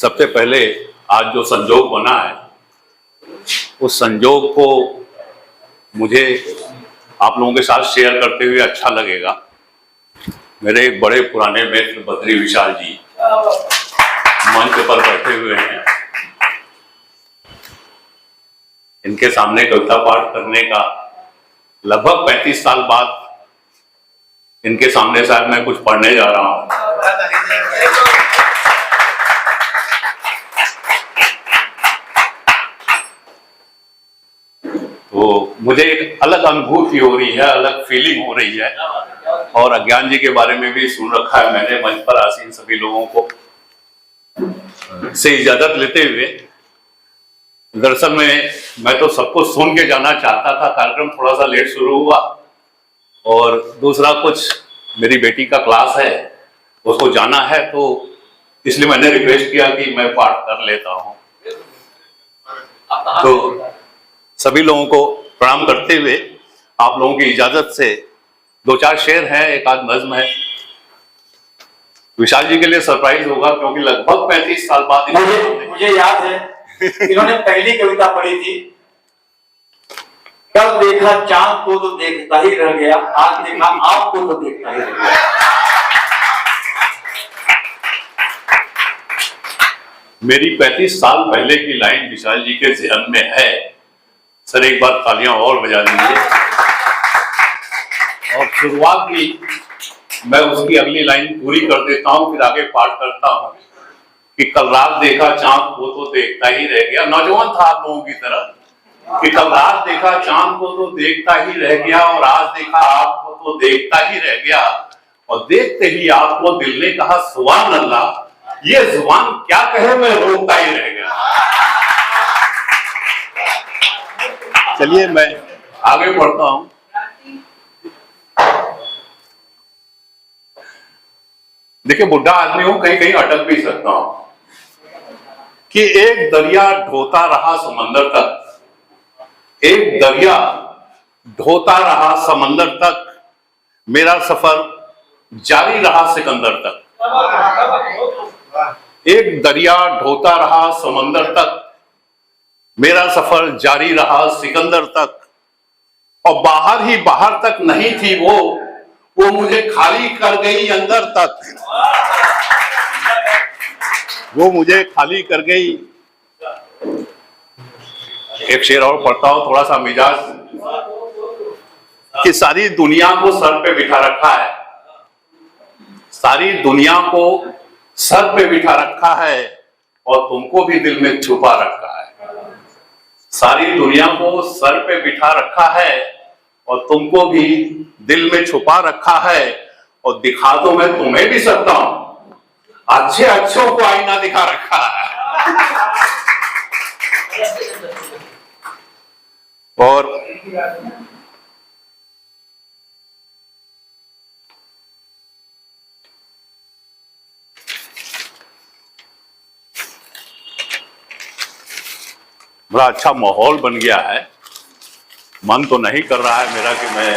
सबसे पहले आज जो संजोग बना है उस संजोग को मुझे आप लोगों के साथ शेयर करते हुए अच्छा लगेगा। मेरे एक बड़े पुराने मित्र बद्री विशाल जी मंच पर बैठे हुए हैं। इनके सामने कविता पाठ करने का लगभग 35 साल बाद इनके सामने शायद मैं कुछ पढ़ने जा रहा हूं। तो मुझे एक अलग अनुभूति हो रही है, अलग फीलिंग हो रही है। और अज्ञान जी के बारे में भी सुन रखा है मैंने मंच पर आसीन सभी लोगों को। से इजाजत लेते हुए दरअसल में मैं तो सबको सुन के जाना चाहता था। कार्यक्रम थोड़ा सा लेट शुरू हुआ और दूसरा कुछ मेरी बेटी का क्लास है, उसको जाना है, तो इसलिए मैंने रिक्वेस्ट किया कि मैं पाठ कर लेता हूं। तो सभी लोगों को प्रणाम करते हुए आप लोगों की इजाजत से दो चार शेर हैं, एक आध नज्म है। विशाल जी के लिए सरप्राइज होगा क्योंकि लगभग 35 साल बाद मुझे याद है इन्होंने पहली कविता पढ़ी थी, कल देखा चांद को तो देखता ही रह गया, आज देखा आपको तो देखता ही रह गया। मेरी 35 साल पहले की लाइन विशाल जी के ज़हन में है। सर एक बार तालियां और बजा दीजिए। और शुरुआत भी मैं उसकी अगली लाइन पूरी कर देता हूं, फिर आगे पाठ करता हूं कि कल रात देखा चांद को तो देखता ही रह गया। नौजवान था आप लोगों की तरह कि कल रात देखा चांद को तो देखता ही रह गया और आज देखा आपको तो देखता ही रह गया। और देखते ही आपको दिल ने कहा सुभान अल्लाह, ये जुबान क्या कहे मैं रोकता ही रह गया। चलिए मैं आगे बढ़ता हूं। देखिए बुढ़ा आदमी हूं, कहीं कहीं अटक भी सकता हूं कि एक दरिया ढोता रहा समंदर तक, एक दरिया ढोता रहा समंदर तक, मेरा सफर जारी रहा सिकंदर तक। एक दरिया ढोता रहा समंदर तक, मेरा सफर जारी रहा सिकंदर तक। और बाहर ही बाहर तक नहीं थी वो मुझे खाली कर गई अंदर तक। वो मुझे खाली कर गई। एक शेर और पढ़ता हूं, थोड़ा सा मिजाज कि सारी दुनिया को सर पे बिठा रखा है, सारी दुनिया को सर पे बिठा रखा है और तुमको भी दिल में छुपा रखा है। सारी दुनिया को सर पे बिठा रखा है और तुमको भी दिल में छुपा रखा है। और दिखा तो मैं तुम्हें भी सकता हूं, अच्छे अच्छों को आईना दिखा रखा है। और बड़ा अच्छा माहौल बन गया है। मन तो नहीं कर रहा है मेरा कि मैं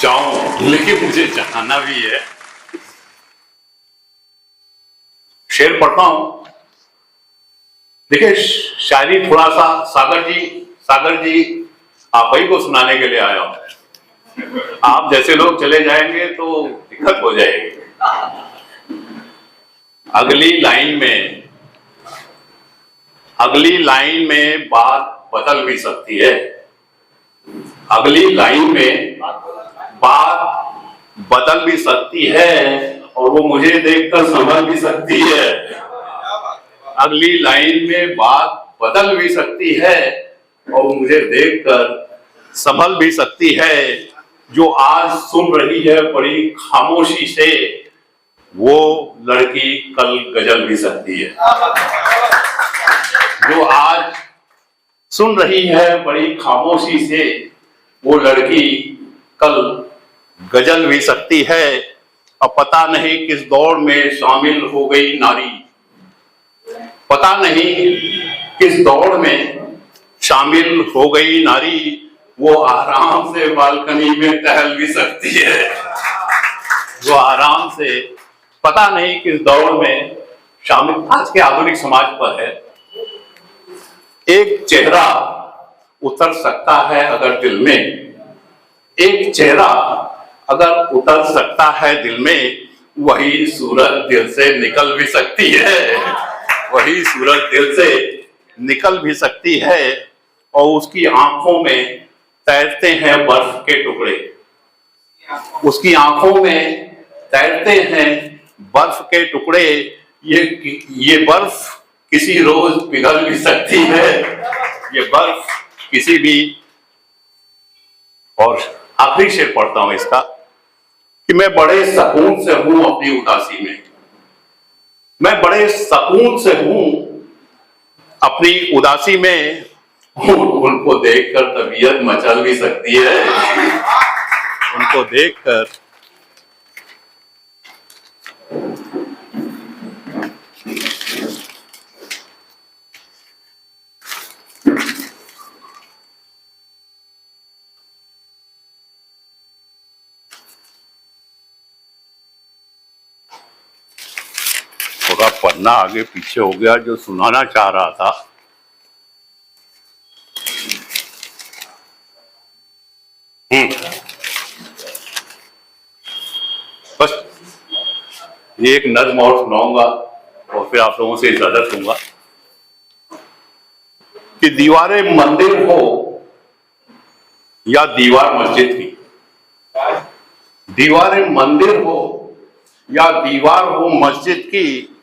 जाऊं, लेकिन मुझे जाना भी है। शेर पढ़ता हूं। देखिए शायरी थोड़ा सा सागर जी आप ही को सुनाने के लिए आया हूं। आप जैसे लोग चले जाएंगे तो दिक्कत हो जाएगी। अगली लाइन में बात बदल भी सकती है। अगली लाइन में बात बदल भी सकती है और वो मुझे देखकर समझ भी सकती है। अगली लाइन में बात बदल भी सकती है और मुझे देखकर संभल भी सकती है। जो आज सुन रही है बड़ी खामोशी से, वो लड़की कल गजल भी सकती है। जो आज सुन रही है बड़ी खामोशी से, वो लड़की कल गजल भी सकती है। अब पता नहीं किस दौड़ में शामिल हो गई नारी, पता नहीं किस दौड़ में शामिल हो गई नारी। वो आराम से बालकनी में टहल भी सकती है। वो आराम से, पता नहीं किस दौड़ में आज के आधुनिक समाज पर है। एक चेहरा उतर सकता है अगर दिल में, एक चेहरा अगर उतर सकता है दिल में, वही सूरत दिल से निकल भी सकती है, वही सूरत दिल से निकल भी सकती है। और उसकी आंखों में तैरते हैं बर्फ के टुकड़े, उसकी आंखों में तैरते हैं बर्फ के टुकड़े। ये बर्फ किसी रोज पिघल भी सकती है, ये बर्फ किसी भी। और आखिरी शेर पढ़ता हूं इसका कि मैं बड़े सुकून से हूं अपनी उदासी में, मैं बड़े सुकून से हूं अपनी उदासी में। उनको देखकर तबीयत मचल भी सकती है, उनको देखकर थोड़ा पन्ना आगे पीछे हो गया जो सुनाना चाह रहा था। बस ये एक नज्म और सुनाऊंगा और फिर आप लोगों से इजाजत दूंगा कि दीवारें मंदिर हो या दीवार मस्जिद की, दीवारें मंदिर हो या दीवार हो मस्जिद की,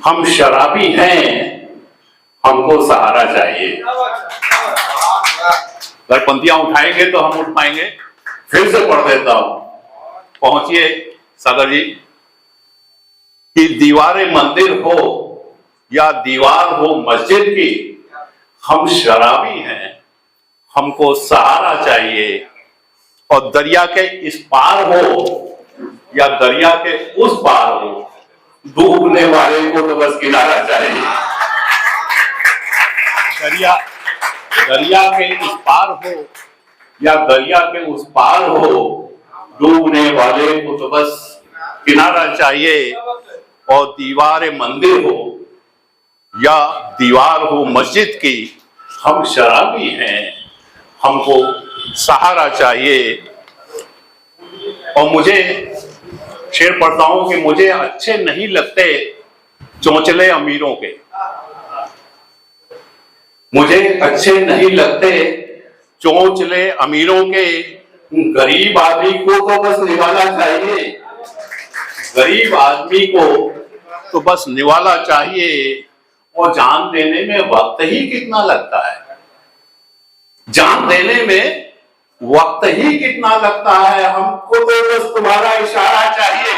हम शराबी हैं, हमको सहारा चाहिए। अगर पंक्तियां उठाएंगे तो हम उठ पाएंगे। फिर से पढ़ देता हूं, पहुंचिए सागर जी। कि दीवारें मंदिर हो या दीवार हो मस्जिद की, हम शराबी हैं, हमको सहारा चाहिए। और दरिया के इस पार हो या दरिया के उस पार हो, डूबने वाले को तो बस किनारा चाहिए। दरिया के इस पार हो या दरिया के उस पार हो, डूबने वाले को तो बस किनारा चाहिए। और दीवार मंदिर हो या दीवार हो मस्जिद की, हम शराबी हैं, हमको सहारा चाहिए। और मुझे शेर पढ़ता हूं कि मुझे अच्छे नहीं लगते चौंचले अमीरों के, मुझे अच्छे नहीं लगते चौंचले अमीरों के। गरीब आदमी को तो बस निवाला चाहिए, गरीब आदमी को तो बस निवाला चाहिए। और जान देने में वक्त ही कितना लगता है, जान देने में वक्त ही कितना लगता है। हमको तो बस तुम्हारा इशारा चाहिए,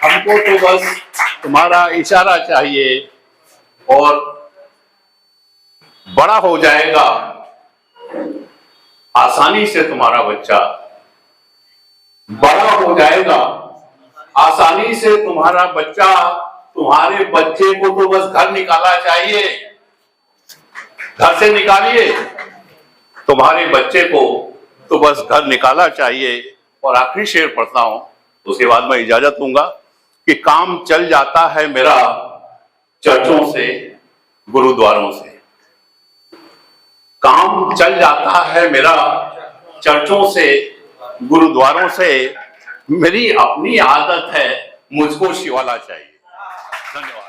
हमको तो बस तुम्हारा इशारा चाहिए। और बड़ा हो जाएगा आसानी से तुम्हारा बच्चा, बड़ा हो जाएगा आसानी से तुम्हारा बच्चा। तुम्हारे बच्चे को तो बस घर निकाला चाहिए, घर से निकालिए तुम्हारे बच्चे को तो बस घर निकाला चाहिए। और आखिरी शेर पढ़ता हूं, उसके बाद मैं इजाजत दूंगा कि काम चल जाता है मेरा चर्चों से गुरुद्वारों से, काम चल जाता है मेरा चर्चों से गुरुद्वारों से। मेरी अपनी आदत है, मुझको शिवाला चाहिए। धन्यवाद।